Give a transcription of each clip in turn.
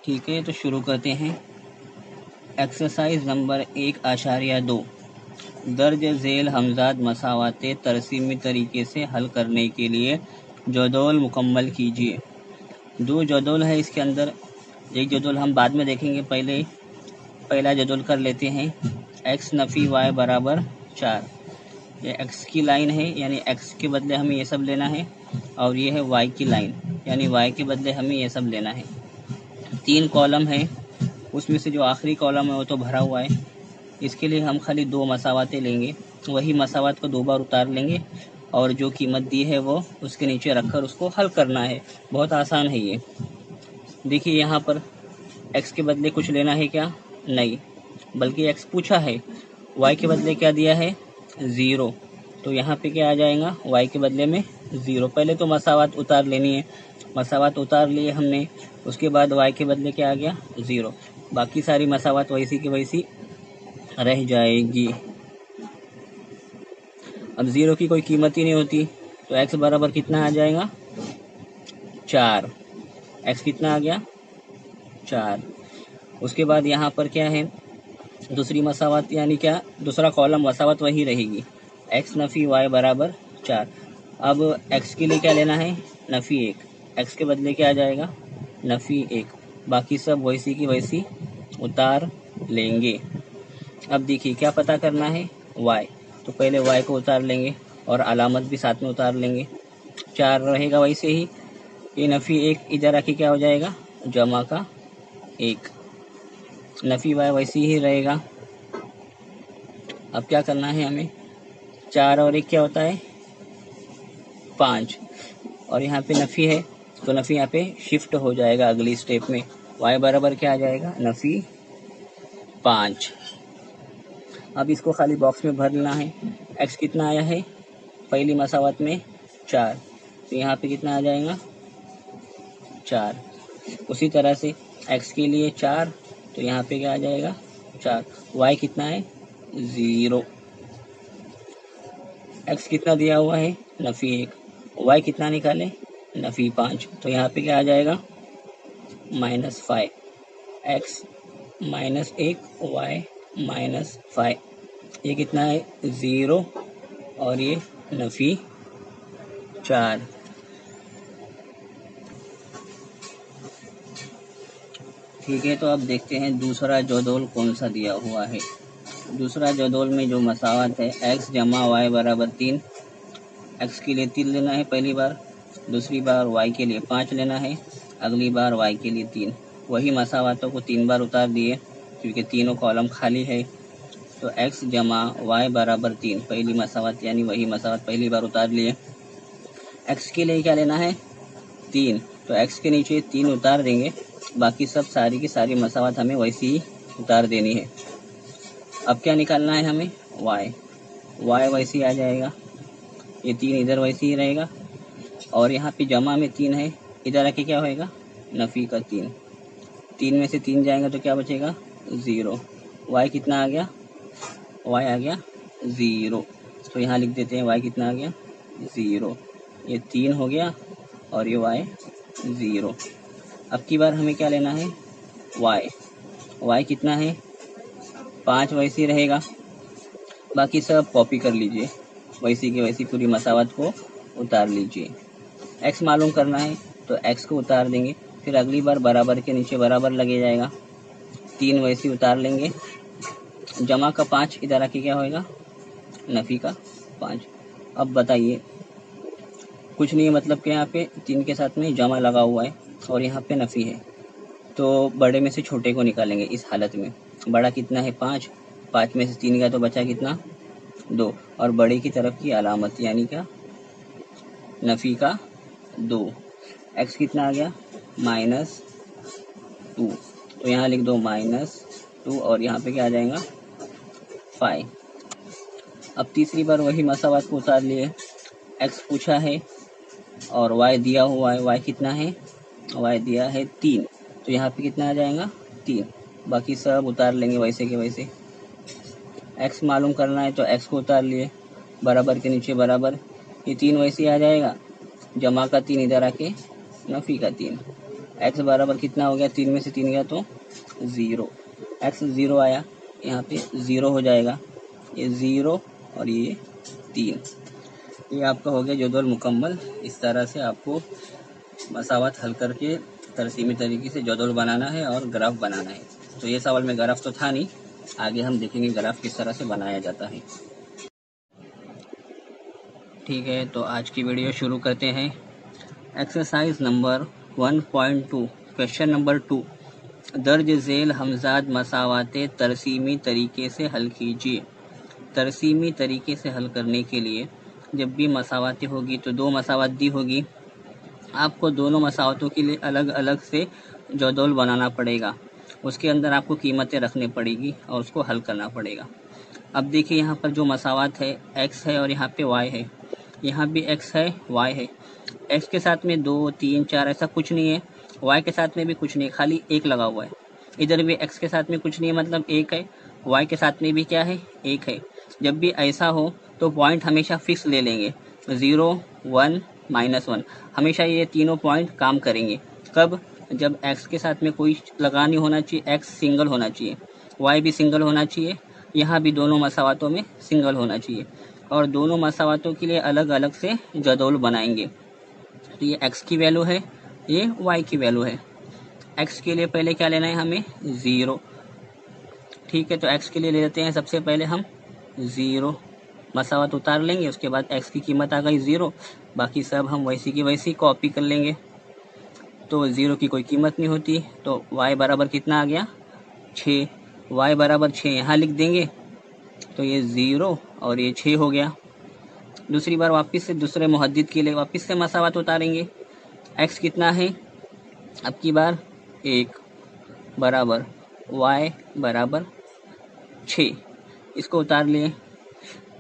ठीक है, तो शुरू करते हैं। एक्सरसाइज नंबर 1.2 दर्ज झेल हमजाद मसावाते तरसीमी तरीके से हल करने के लिए जदौल मुकम्मल कीजिए। 2 जदौल है इसके अंदर, एक जदौल हम बाद में देखेंगे, पहला जदौल कर लेते हैं। x नफ़ी y बराबर 4, ये x की लाइन है, यानी x के बदले हमें ये सब लेना है, और ये है y की लाइन, यानी y के बदले हमें ये सब लेना है। 3 कॉलम है, उसमें से जो आखिरी कॉलम है वो तो भरा हुआ है। इसके लिए हम खाली 2 मसावातें लेंगे, वही मसावात को 2 बार उतार लेंगे और जो कीमत दी है वो उसके नीचे रखकर उसको हल करना है। बहुत आसान है ये। देखिए यहाँ पर x के बदले कुछ लेना है क्या? नहीं, बल्कि x पूछा है, y के बदले क्या दिया है? 0। तो यहाँ पे क्या आ जाएगा? y के बदले में 0। पहले तो मसावात उतार लेनी है, मसावात उतार लिए हमने, उसके बाद y के बदले क्या आ गया? 0। बाकी सारी मसावात वैसी की वैसी रह जाएगी। अब 0 की कोई कीमत ही नहीं होती, तो x बराबर कितना आ जाएगा? 4। x कितना आ गया? 4। उसके बाद यहाँ पर क्या है? दूसरी मसावत, यानी क्या? दूसरा कॉलम मसावत वही रहेगी, x नफ़ी y बराबर 4। अब x के लिए क्या लेना है? नफ़ी 1। x के बदले क्या आ जाएगा? नफ़ी 1। बाकी सब वैसी की वैसी उतार लेंगे। अब देखिए क्या पता करना है? y। तो पहले y को उतार लेंगे और अलामत भी साथ में उतार लेंगे। 4 रहेगा वैसे ही, ये नफ़ी 1 इधर आके क्या हो जाएगा? जमा का 1। नफ़ी y वैसे ही रहेगा। अब क्या करना है हमें? 4 और 1 क्या होता है? 5। और यहाँ पे नफ़ी है, तो नफ़ी यहाँ पे शिफ्ट हो जाएगा अगली स्टेप में। y बराबर क्या आ जाएगा? नफ़ी 5। अब इसको खाली बॉक्स में भर लेना है। x कितना आया है? पहली मसावत में 4, तो यहाँ पे कितना आ जाएगा? 4। उसी तरह से x के लिए 4, तो यहाँ पे क्या आ जाएगा? 4। y कितना है? 0। x कितना दिया हुआ है? नफ़ी 1। y कितना निकाले? नफ़ी 5। तो यहाँ पे क्या आ जाएगा? -5। x -1 y -5, ये कितना है? 0 और ये नफ़ी 4। ठीक है, तो अब देखते हैं दूसरा जदौल कौन सा दिया हुआ है। दूसरा जदौल में जो मसावत है x जमा y बराबर 3। x के लिए 3 लेना है पहली बार, दूसरी बार y के लिए 5 लेना है, अगली बार y के लिए 3। वही मसावतों को 3 बार उतार दिए क्योंकि तीनों कॉलम खाली है। तो x जमा y बराबर 3 पहली मसावत, यानी वही मसावत पहली बार उतार लिए। x के लिए क्या लेना है? 3। तो x के नीचे 3 उतार देंगे, बाकी सब सारी की सारी मसावत हमें वैसी ही उतार देनी है। अब क्या निकालना है हमें? y वैसे ही आ जाएगा, ये 3 इधर वैसे ही रहेगा, और यहाँ पे जमा में 3 है, इधर आके क्या होएगा? नफ़ी का 3। 3 में से 3 जाएगा तो क्या बचेगा? 0। y कितना आ गया? y आ गया 0। तो यहाँ लिख देते हैं y कितना आ गया? 0। ये 3 हो गया और ये y 0। अब की बार हमें क्या लेना है? y कितना है? 5 वैसे ही रहेगा, बाकी सब कॉपी कर लीजिए, वैसी की वैसी पूरी मसावत को उतार लीजिए। x मालूम करना है तो x को उतार देंगे, फिर अगली बार बराबर के नीचे बराबर लगे जाएगा, 3 वैसे उतार लेंगे, जमा का 5 इधर आके क्या होएगा? नफ़ी का 5। अब बताइए, कुछ नहीं है, मतलब कि यहाँ पे 3 के साथ में जमा लगा हुआ है और यहाँ पे नफ़ी है, तो बड़े में से छोटे को निकालेंगे इस हालत में। बड़ा कितना है? 5। 5 में से 3 गया तो बचा कितना? 2। और बड़े की तरफ की अलामत, यानी क्या? नफ़ी का 2। x कितना आ गया? -2। तो यहाँ लिख दो -2 और यहाँ पे क्या आ जाएगा? 5। अब तीसरी बार वही मसावत को उतार लिए, x पूछा है और y दिया हुआ है। y कितना है? y दिया है 3। तो यहाँ पे कितना आ जाएगा? 3। बाकी सब उतार लेंगे वैसे के वैसे। x मालूम करना है तो x को उतार लिए, बराबर के नीचे बराबर, ये 3 वैसे आ जाएगा, जमा का 3 इधर आके नफ़ी का 3। एक्स बराबर कितना हो गया, 3 में से 3 गया तो 0, एक्स 0 आया, यहाँ पे 0 हो जाएगा, ये 0 और ये 3। ये आपका हो गया जदवल मुकम्मल। इस तरह से आपको मसावत हल करके तरसीमी तरीके से जदवल बनाना है और ग्राफ बनाना है। तो ये सवाल में ग्राफ तो था नहीं, आगे हम देखेंगे ग्राफ किस तरह से बनाया जाता है। ठीक है, तो आज की वीडियो शुरू करते हैं। एक्सरसाइज नंबर 1.2 क्वेश्चन नंबर 2, दर्ज झेल हमजाद मसावाते तरसीमी तरीके से हल कीजिए। तरसीमी तरीके से हल करने के लिए जब भी मसावातें होगी तो दो मसावत दी होगी, आपको दोनों मसावतों के लिए अलग अलग से जदौल बनाना पड़ेगा, उसके अंदर आपको कीमतें रखनी पड़ेगी और उसको हल करना पड़ेगा। अब देखिए यहाँ पर जो मसावत है x है और यहाँ पे y है, यहाँ भी x है y है। x के साथ में 2 3 4 ऐसा कुछ नहीं है, y के साथ में भी कुछ नहीं है, खाली 1 लगा हुआ है। इधर भी x के साथ में कुछ नहीं है, मतलब 1 है, y के साथ में भी क्या है, 1 है। जब भी ऐसा हो तो पॉइंट हमेशा फिक्स ले लेंगे, 0 1 -1, हमेशा ये तीनों पॉइंट काम करेंगे। कब, जब x के साथ में कोई लगा नहीं होना चाहिए, x सिंगल होना चाहिए, y भी सिंगल होना चाहिए, यहाँ भी दोनों मसावतों में सिंगल होना चाहिए, और दोनों मसावतों के लिए अलग अलग से जदौल बनाएंगे। तो ये x की वैल्यू है, ये y की वैल्यू है। x के लिए पहले क्या लेना है हमें, 0। ठीक है, तो x के लिए ले लेते हैं सबसे पहले हम 0, मसावत उतार लेंगे, उसके बाद x की कीमत आ गई 0, बाकी सब हम वैसी की वैसी कॉपी कर लेंगे। तो 0 की कोई कीमत नहीं होती, तो y बराबर कितना आ गया, 6, y बराबर 6 यहाँ लिख देंगे, तो ये 0 और ये 6 हो गया। दूसरी बार वापस से दूसरे मुहद्दिद के लिए वापस से मसावत उतारेंगे, x कितना है, अब की बार 1 बराबर y बराबर 6, इसको उतार लिए,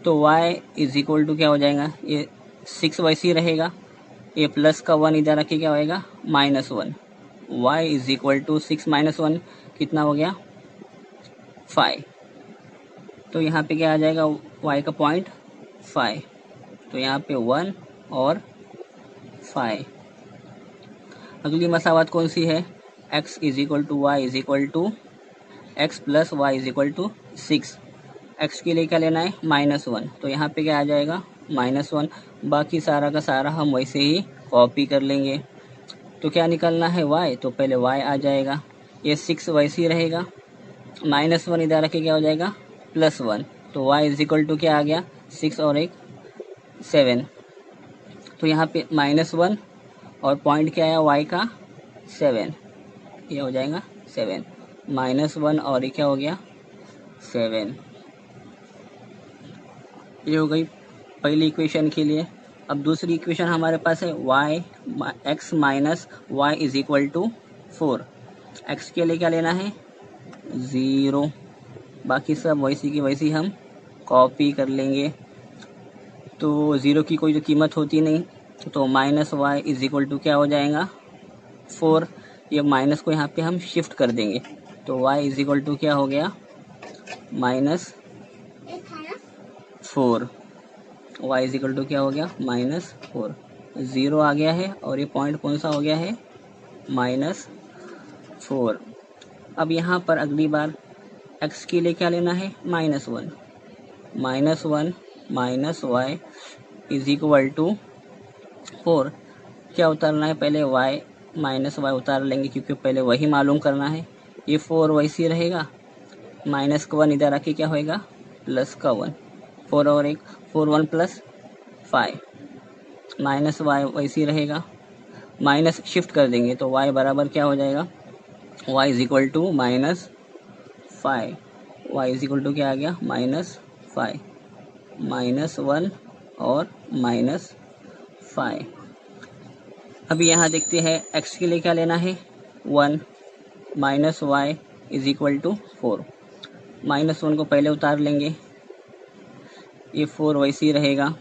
तो y इज इक्वल टू क्या हो जाएगा, ये 6 वैसे ही रहेगा, ये प्लस का 1 इधर रखे क्या होएगा, -1, y इज इक्वल टू 6 -1 कितना हो गया, 5। तो यहाँ पे क्या आ जाएगा, y का पॉइंट 5, तो यहाँ पे 1 और 5। अगली मसावत कौन सी है, x is equal to y is equal to x plus y is equal to 6। x के लिए क्या लेना है, -1, तो यहाँ पे क्या आ जाएगा, -1। बाकी सारा का सारा हम वैसे ही कॉपी कर लेंगे। तो क्या निकलना है, y, तो पहले y आ जाएगा, ये 6 वैसे ही रहेगा, -1 इधर रखे क्या हो जाएगा, +1, तो y इज इक्वल टू क्या आ गया, 6 और 1 7। तो यहाँ पे -1 और पॉइंट क्या आया y का, 7, ये हो जाएगा 7, -1 और ये क्या हो गया, 7। ये हो गई पहली इक्वेशन के लिए। अब दूसरी इक्वेशन हमारे पास है x minus y is equal to 4। X के लिए क्या लेना है, 0, बाकी सब वैसी की वैसी हम कॉपी कर लेंगे। तो 0 की कोई जो कीमत होती नहीं, तो -y इज इक्वल टू क्या हो जाएगा, 4। ये माइनस को यहाँ पे हम शिफ्ट कर देंगे, तो y इज इक्वल टू क्या हो गया, -4, y इज इक्वल टू क्या हो गया, -4। 0 आ गया है और ये पॉइंट कौन सा हो गया है, -4। अब यहाँ पर अगली बार x के लिए क्या लेना है, -1, -1 minus y is equal to 4। क्या उतारना है, पहले y माइनस वाई उतार लेंगे क्योंकि पहले वही मालूम करना है। ये 4 वैसे ही रहेगा, माइनस का 1 इधर आके क्या होएगा, प्लस का 1, 4 और 1 4 1 + 5, माइनस वाई वैसे ही रहेगा, माइनस शिफ्ट कर देंगे तो y बराबर क्या हो जाएगा, y is equal to -5, y is equal to क्या आ गया, -5, -1 और -5। अभी यहाँ देखते हैं x के लिए क्या लेना है, 1, -y इज इक्वल टू 4। -1 को पहले उतार लेंगे, ये 4 वैसे ही रहेगा,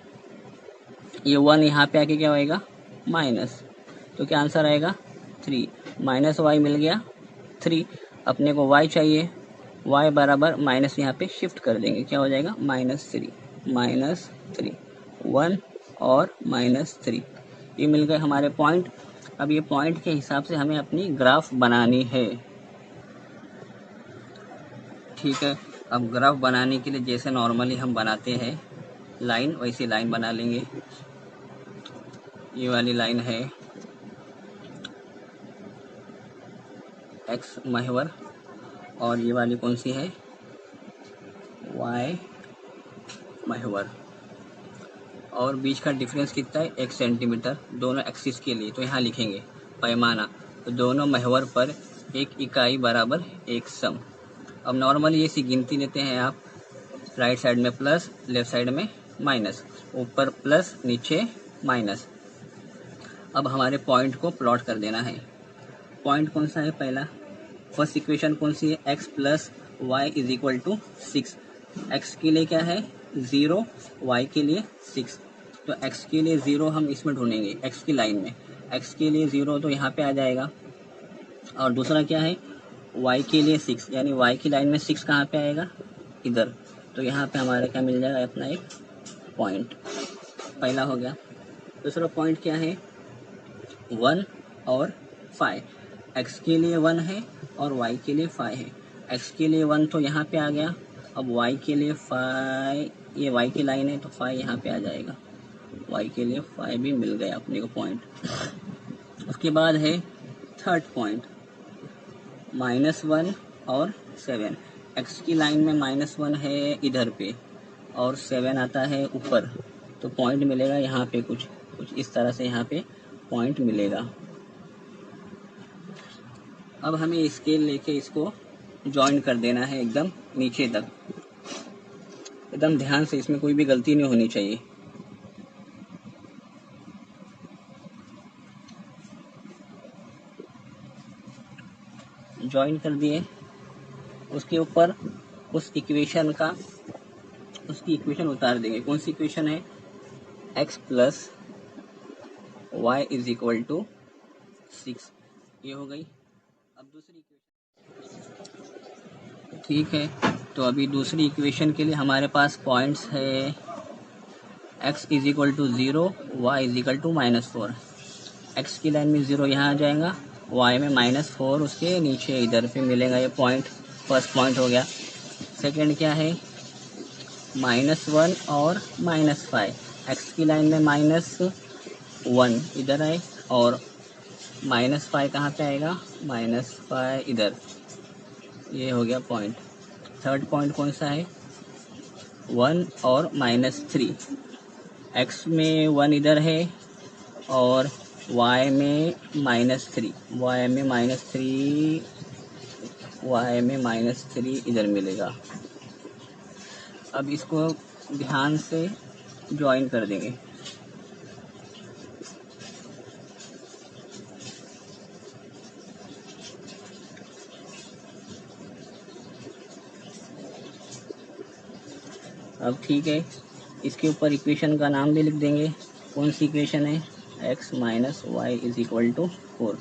ये 1 यहाँ पे आके क्या होएगा, माइनस, तो क्या आंसर आएगा, 3। -y मिल गया 3, अपने को y चाहिए, y बराबर माइनस यहाँ पे शिफ्ट कर देंगे, क्या हो जाएगा, -3, -3, 1 और -3, ये मिल गए हमारे पॉइंट। अब ये पॉइंट के हिसाब से हमें अपनी ग्राफ बनानी है। ठीक है, अब ग्राफ बनाने के लिए जैसे नॉर्मली हम बनाते हैं लाइन, वैसी लाइन बना लेंगे। ये वाली लाइन है एक्स महवर, और ये वाली कौन सी है, वाई महवर, और बीच का डिफरेंस कितना है, 1 सेंटीमीटर दोनों एक्सिस के लिए। तो यहाँ लिखेंगे पैमाना, तो दोनों महवर पर 1 इकाई बराबर 1 सम। अब नॉर्मली ये सी गिनती लेते हैं आप, राइट साइड में प्लस, लेफ्ट साइड में माइनस, ऊपर प्लस नीचे माइनस। अब हमारे पॉइंट को प्लॉट कर देना है। पॉइंट कौन सा है, पहला फर्स्ट इक्वेशन कौन सी है, x plus y is equal to 6। X के लिए क्या है 0, y के लिए 6। तो x के लिए 0 हम इसमें ढूंढेंगे, x की लाइन में x के लिए 0 तो यहाँ पे आ जाएगा। और दूसरा क्या है y के लिए 6, यानी y की लाइन में 6 कहाँ पे आएगा, इधर। तो यहाँ पे हमारा क्या मिल जाएगा, अपना एक पॉइंट, पहला हो गया। दूसरा पॉइंट क्या है 1 और 5। x के लिए 1 है और y के लिए 5 है। x के लिए 1 तो यहाँ पे आ गया, अब y के लिए 5, ये y की लाइन है तो 5 यहाँ पे आ जाएगा, y के लिए 5 भी मिल गया अपने को पॉइंट। उसके बाद है थर्ड पॉइंट -1 और 7। x की लाइन में -1 है इधर पे और 7 आता है ऊपर, तो पॉइंट मिलेगा यहाँ पे कुछ इस तरह से यहाँ पे पॉइंट मिलेगा। अब हमें स्केल लेके इसको जॉइन कर देना है एकदम नीचे तक, एकदम ध्यान से, इसमें कोई भी गलती नहीं होनी चाहिए। जॉइन कर दिए, उसके ऊपर उसकी इक्वेशन उतार देंगे। कौन सी इक्वेशन है, x plus y is equal to 6, ये हो गई। अब दूसरी इक्वेशन, ठीक है, तो अभी दूसरी इक्वेशन के लिए हमारे पास पॉइंट्स है x is equal to 0, y is equal to -4। x की लाइन में 0 यहाँ आ जाएगा, y में -4 उसके नीचे इधर पे मिलेगा, ये पॉइंट फर्स्ट पॉइंट हो गया। सेकंड क्या है -1 और -5। x की लाइन में -1 इधर आए और -5 कहाँ पे आएगा, -5 इधर, ये हो गया पॉइंट। थर्ड पॉइंट कौन सा है 1 और -3। x में 1 इधर है और y में -3, y में -3 इधर मिलेगा। अब इसको ध्यान से ज्वाइन कर देंगे। अब ठीक है, इसके ऊपर इक्वेशन का नाम भी लिख देंगे। कौन सी इक्वेशन है, x minus y is equal to 4।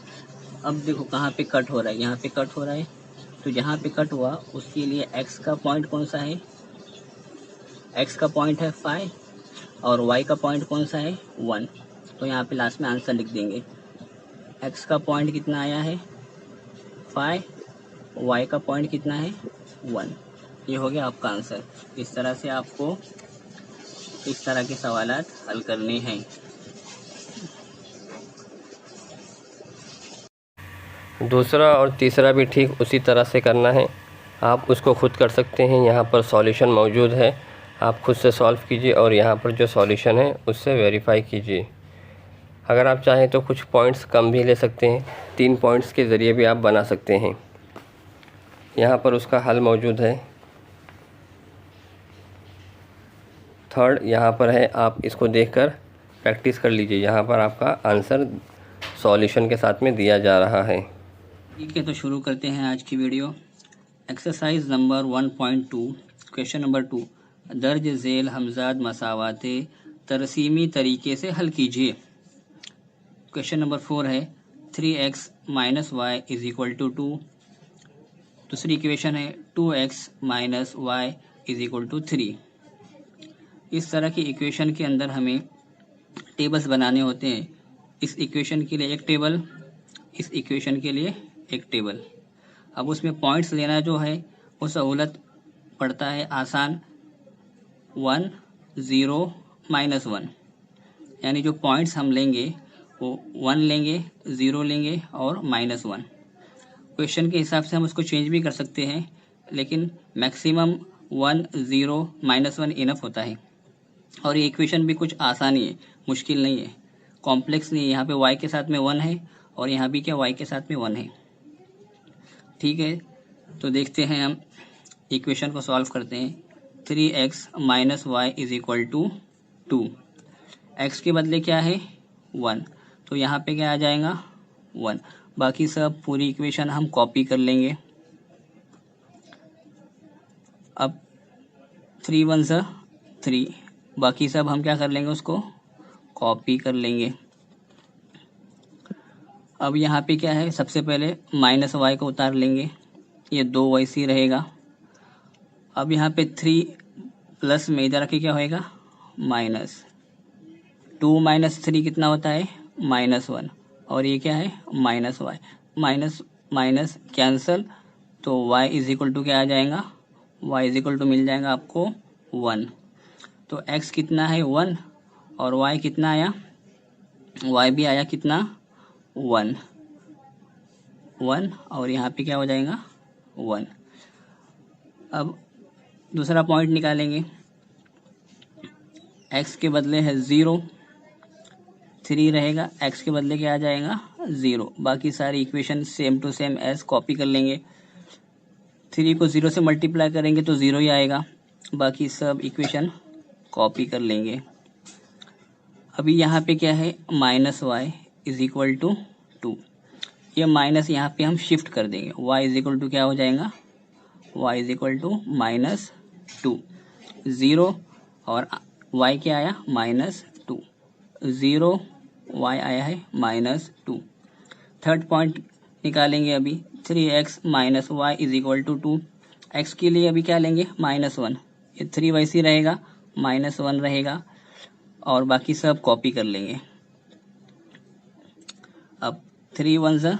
अब देखो कहाँ पे कट हो रहा है, यहाँ पे कट हो रहा है, तो जहाँ पे कट हुआ उसके लिए x का पॉइंट कौन सा है, x का पॉइंट है 5 और y का पॉइंट कौन सा है 1। तो यहाँ पे लास्ट में आंसर लिख देंगे। x का पॉइंट कितना आया है 5, y का पॉइंट कितना है 1। ये हो गया आपका आंसर। इस तरह से आपको इस तरह के सवालात हल करने हैं। दूसरा और तीसरा भी ठीक उसी तरह से करना है। आप उसको खुद कर सकते हैं, यहाँ पर सॉल्यूशन मौजूद है, आप खुद से सॉल्व कीजिए और यहाँ पर जो सॉल्यूशन है उससे वेरीफाई कीजिए। अगर आप चाहें तो कुछ पॉइंट्स कम भी ले सकते हैं, 3 पॉइंट्स के ज़रिए भी आप बना सकते हैं। यहाँ पर उसका हल मौजूद है। थर्ड यहाँ पर है, आप इसको देखकर प्रैक्टिस कर लीजिए। यहाँ पर आपका आंसर सॉल्यूशन के साथ में दिया जा रहा है। ठीक है, तो शुरू करते हैं आज की video. Exercise number 1.2 question number 2, दर्ज झेल हमजाद मसावाते तरसीमी तरीके से हल कीजिए। क्वेश्चन नंबर 4 है 3x minus y is equal to 2। दूसरी इक्वेशन है 2x minus y is equal to 3। इस तरह की इक्वेशन के अंदर हमें टेबल्स बनाने होते हैं। इस इक्वेशन के लिए एक टेबल, इस इक्वेशन के लिए एक टेबल। अब उसमें पॉइंट्स लेना जो है वो सहूलत पड़ता है, आसान। 1 0 -1, यानी जो पॉइंट्स हम लेंगे वो 1 लेंगे, 0 लेंगे और -1। क्वेश्चन के हिसाब से हम उसको चेंज भी कर सकते हैं, लेकिन मैक्सिमम 1 0 -1 इनफ होता है। और ये इक्वेशन भी कुछ आसान ही है, मुश्किल नहीं है, कॉम्प्लेक्स नहीं है। यहाँ पे y के साथ में 1 है और यहाँ भी क्या y के साथ में 1 है। ठीक है, तो देखते हैं हम इक्वेशन को सॉल्व करते हैं। 3x - y = 2। x के बदले क्या है 1, तो यहाँ पे क्या आ जाएगा 1। बाकी सब पूरी इक्वेशन हम कॉपी कर लेंगे। अब 3 1 सा 3, बाकी सब हम क्या कर लेंगे, उसको कॉपी कर लेंगे। अब यहाँ पे क्या है, सबसे पहले -y को उतार लेंगे, ये 2y रहेगा। अब यहाँ पे 3 प्लस में इधर आके क्या होएगा -2 - 3 कितना होता है -1, और ये क्या है -y, माइनस माइनस कैंसल, तो y = क्या आ जाएगा, y = मिल जाएगा आपको 1। तो x कितना है 1 और y कितना आया, y भी आया कितना 1 और यहाँ पे क्या हो जाएगा 1। अब दूसरा पॉइंट निकालेंगे, x के बदले है 0, 3 रहेगा, x के बदले क्या आ जाएगा 0। बाकी सारी equation same to same as copy कर लेंगे। 3 को 0 से मल्टीप्लाई करेंगे तो 0 ही आएगा, बाकी सब इक्वेशन कॉपी कर लेंगे। अभी यहाँ पे क्या है -y = 2, ये माइनस यहाँ पे हम शिफ्ट कर देंगे, y = क्या हो जाएगा, y = -2। 0 और y क्या आया -2, 0 y आया है -2। थर्ड पॉइंट निकालेंगे अभी, 3x - y = 2। x के लिए अभी क्या लेंगे -1, ये 3 वैसे ही रहेगा, -1 रहेगा और बाकी सब कॉपी कर लेंगे। अब 3 1 सा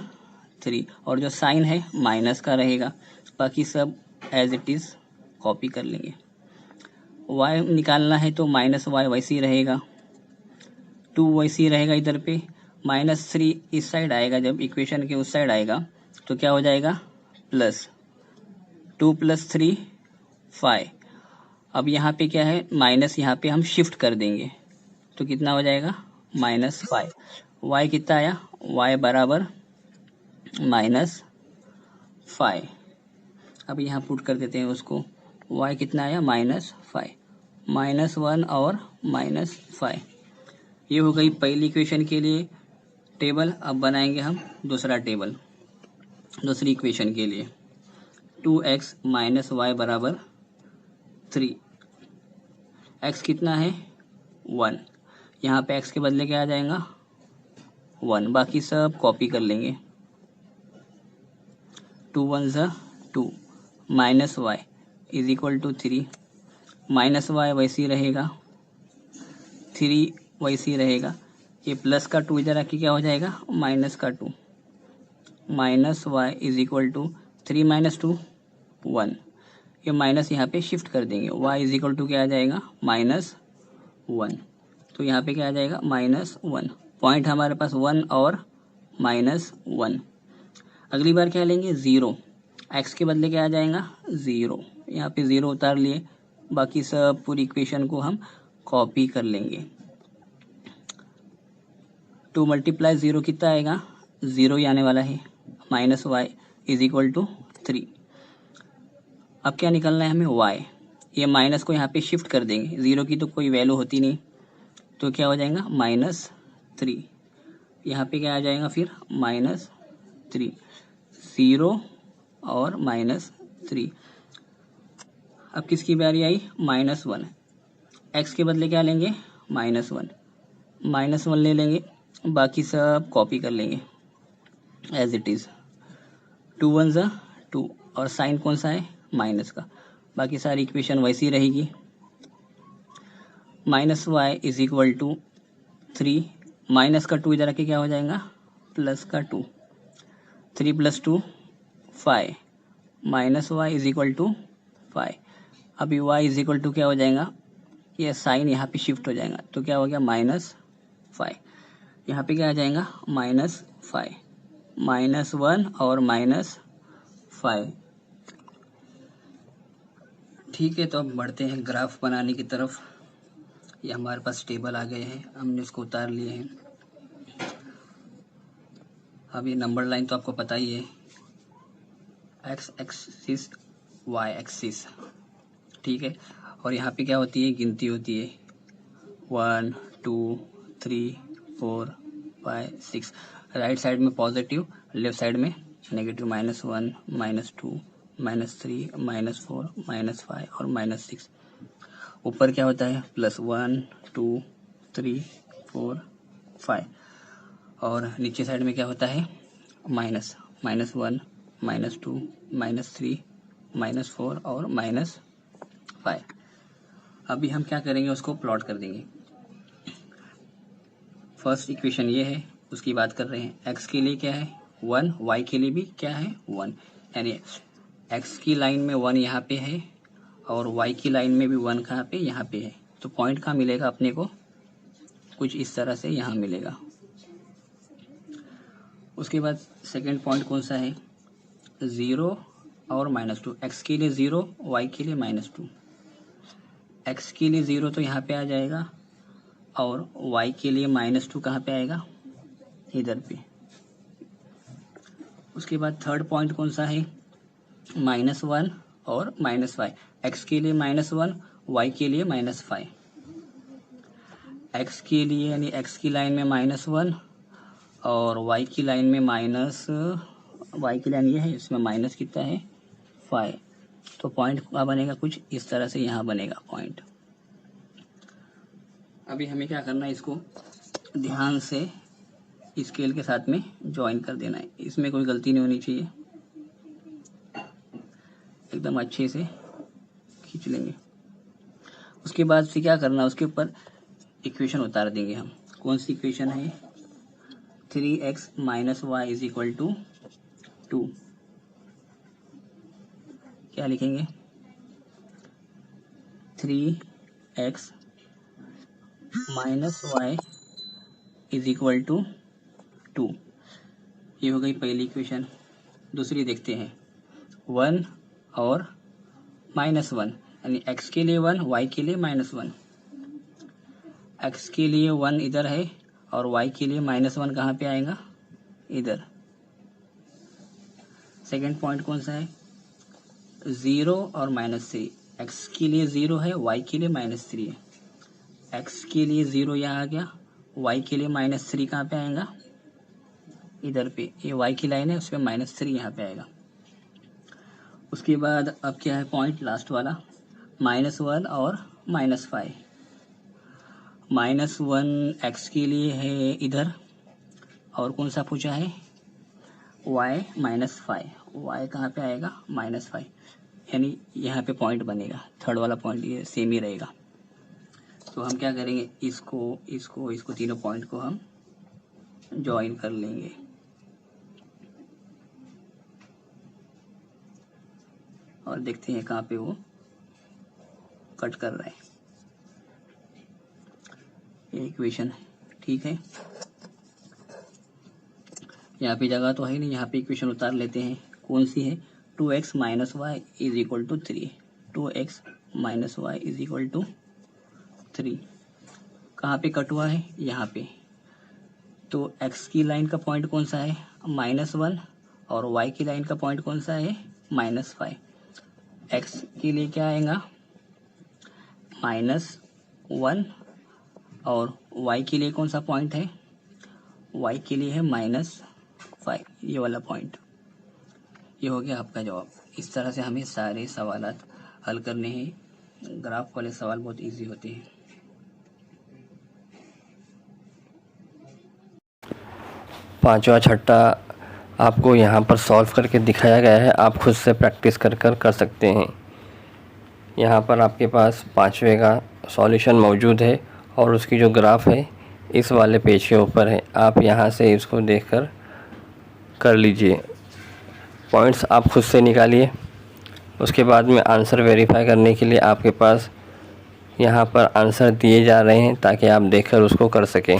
3 और जो साइन है माइनस का रहेगा, बाकी सब एज इट इज़ कॉपी कर लेंगे। y निकालना है तो -y वैसे ही रहेगा, 2 वैसे ही रहेगा इधर पे, -3 इस साइड आएगा, जब इक्वेशन के उस साइड आएगा तो क्या हो जाएगा +2 + 3 5। अब यहाँ पे क्या है माइनस, यहाँ पे हम शिफ्ट कर देंगे तो कितना हो जाएगा -5। y कितना आया, y बराबर -5। अब यहाँ पुट कर देते हैं उसको, y कितना आया -5, -1 और -5। ये हो गई पहली इक्वेशन के लिए टेबल। अब बनाएंगे हम दूसरा टेबल, दूसरी इक्वेशन के लिए। 2x - y = 3, x कितना है 1, यहाँ पे x के बदले क्या आ जाएगा 1, बाकी सब कॉपी कर लेंगे। 2 1 सा 2, -y = 3, -y वैसे ही रहेगा, 3 वैसे ही रहेगा, ये प्लस का 2 इधर आके क्या हो जाएगा माइनस का 2, -y = 3 - 2 1, ये माइनस यहाँ पे शिफ्ट कर देंगे, y = क्या आ जाएगा -1, तो यहाँ पे क्या आ जाएगा -1। पॉइंट हमारे पास 1 और -1। अगली बार क्या लेंगे 0, x के बदले क्या आ जाएगा 0, यहाँ पे 0 उतार लिए, बाकी सब पूरी इक्वेशन को हम कॉपी कर लेंगे। 2 × 0 कितना आएगा 0 ही आने वाला है, -y = 3। अब क्या निकालना है हमें y, ये माइनस को यहाँ पे शिफ्ट कर देंगे, 0 की तो कोई वैल्यू होती नहीं, तो क्या हो जाएगा -3, यहाँ पे क्या आ जाएगा फिर -3, 0 और -3। अब किसकी बारी आई -1, x के बदले क्या लेंगे -1 ले लेंगे, बाकी सब कॉपी कर लेंगे एज इट इज़। 2 1 सा 2 और साइन कौन सा है माइनस का, बाकी सारी इक्वेशन वैसी रहेगी। -y = 3, माइनस का 2 इधर आके क्या हो जाएगा, प्लस का 2, 3 + 2 5 minus y is equal to 5। अभी वाई इज इक्वल टू क्या हो जाएगा, ये साइन यहाँ पे शिफ्ट हो जाएगा, तो क्या हो गया -5। यहाँ पे क्या आ जाएगा -5, -1 और -5। ठीक है, तो अब बढ़ते हैं ग्राफ बनाने की तरफ। ये हमारे पास टेबल आ गए हैं, हमने उसको उतार लिए हैं। अब ये नंबर लाइन तो आपको पता ही है, एक्स एक्सिस वाई एक्सिस, ठीक है। और यहाँ पे क्या होती है, गिनती होती है 1 2 3 4 5 6। राइट साइड में पॉजिटिव, लेफ्ट साइड में नेगेटिव, -1 -2 -3 -4 -5 और -6। ऊपर क्या होता है, +1 2 3 4 5। और नीचे साइड में क्या होता है, -1 -2 -3 -4 और -5। अभी हम क्या करेंगे, उसको प्लॉट कर देंगे। फर्स्ट इक्वेशन ये है, उसकी बात कर रहे हैं। x के लिए क्या है 1, y के लिए भी क्या है 1, यानी x की लाइन में 1 यहाँ पे है और y की लाइन में भी 1 कहाँ पे, यहाँ पे है। तो पॉइंट कहाँ मिलेगा अपने को, कुछ इस तरह से यहाँ मिलेगा। उसके बाद सेकंड पॉइंट कौन सा है, 0 और -2। x के लिए 0, y के लिए -2। x के लिए 0 तो यहाँ पे आ जाएगा और y के लिए -2 कहाँ पे आएगा, इधर पे। उसके बाद थर्ड पॉइंट कौन सा है, -1 और -5। x के लिए -1, y के लिए -5। x के लिए यानी x की लाइन में -1 और y की लाइन में y की लाइन ये है, इसमें माइनस कितना है 5। तो पॉइंट क्या बनेगा, कुछ इस तरह से यहाँ बनेगा पॉइंट। अभी हमें क्या करना है, इसको ध्यान से स्केल के साथ में ज्वाइन कर देना है। इसमें कोई गलती नहीं होनी चाहिए, एकदम अच्छे से खींच लेंगे। उसके बाद फिर क्या करना, उसके ऊपर इक्वेशन उतार देंगे हम। कौन सी इक्वेशन है, 3x - y = 2। क्या लिखेंगे, 3x - y = 2। ये हो गई पहली इक्वेशन। दूसरी देखते हैं, 1 और -1, यानी x के लिए 1, y के लिए -1। x के लिए 1 इधर है और y के लिए -1 कहाँ पे आएगा, इधर। सेकंड पॉइंट कौन सा है, 0 और -3। x के लिए 0 है, y के लिए -3 है। x के लिए 0 यहाँ आ गया, y के लिए -3 कहाँ पे आएगा, इधर पे। ये y की लाइन है, उस पर -3 यहाँ पे आएगा। उसके बाद अब क्या है पॉइंट लास्ट वाला, -1 और -5। -1 x के लिए है इधर, और कौन सा पूछा है, y -5। y कहाँ पे आएगा, -5, यानी यहाँ पे पॉइंट बनेगा। थर्ड वाला पॉइंट ये सेम ही रहेगा। तो हम क्या करेंगे, इसको तीनों पॉइंट को हम ज्वाइन कर लेंगे। और देखते हैं कहाँ पे वो कट कर रहा है। ये इक्वेशन ठीक है, यहाँ पे जगह तो है नहीं, यहाँ पे इक्वेशन उतार लेते हैं। कौन सी है, 2x - y = 3। 2x - y = 3 कहाँ पे कट हुआ है, यहाँ पे। तो x की लाइन का पॉइंट कौन सा है, -1, और y की लाइन का पॉइंट कौन सा है, -5। x के लिए क्या आएगा, -1, और y के लिए कौन सा पॉइंट है, y के लिए है -5, ये वाला पॉइंट। ये हो गया आपका जवाब। इस तरह से हमें सारे सवालात हल करने हैं। ग्राफ वाले सवाल बहुत इजी होते हैं। पांचवा छठा आपको यहाँ पर सॉल्व करके दिखाया गया है, आप खुद से प्रैक्टिस कर सकते हैं। यहाँ पर आपके पास पांचवे का सॉल्यूशन मौजूद है और उसकी जो ग्राफ है इस वाले पेज के ऊपर है। आप यहाँ से इसको देखकर कर लीजिए। पॉइंट्स आप खुद से निकालिए। उसके बाद में आंसर वेरीफाई करने के लिए आपके पास यहाँ पर आंसर दिए जा रहे हैं ताकि आप देखकर उसको कर सकें।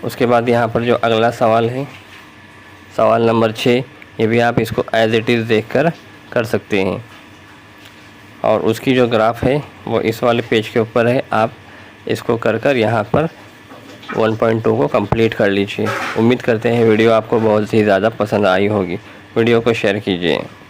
उसके बाद यहाँ पर जो अगला सवाल है, सवाल नंबर 6, ये भी आप इसको एज इट इज़ देखकर कर सकते हैं। और उसकी जो ग्राफ है वो इस वाले पेज के ऊपर है। आप इसको कर यहाँ पर 1.2 को कंप्लीट कर लीजिए। उम्मीद करते हैं वीडियो आपको बहुत ही ज़्यादा पसंद आई होगी। वीडियो को शेयर कीजिए।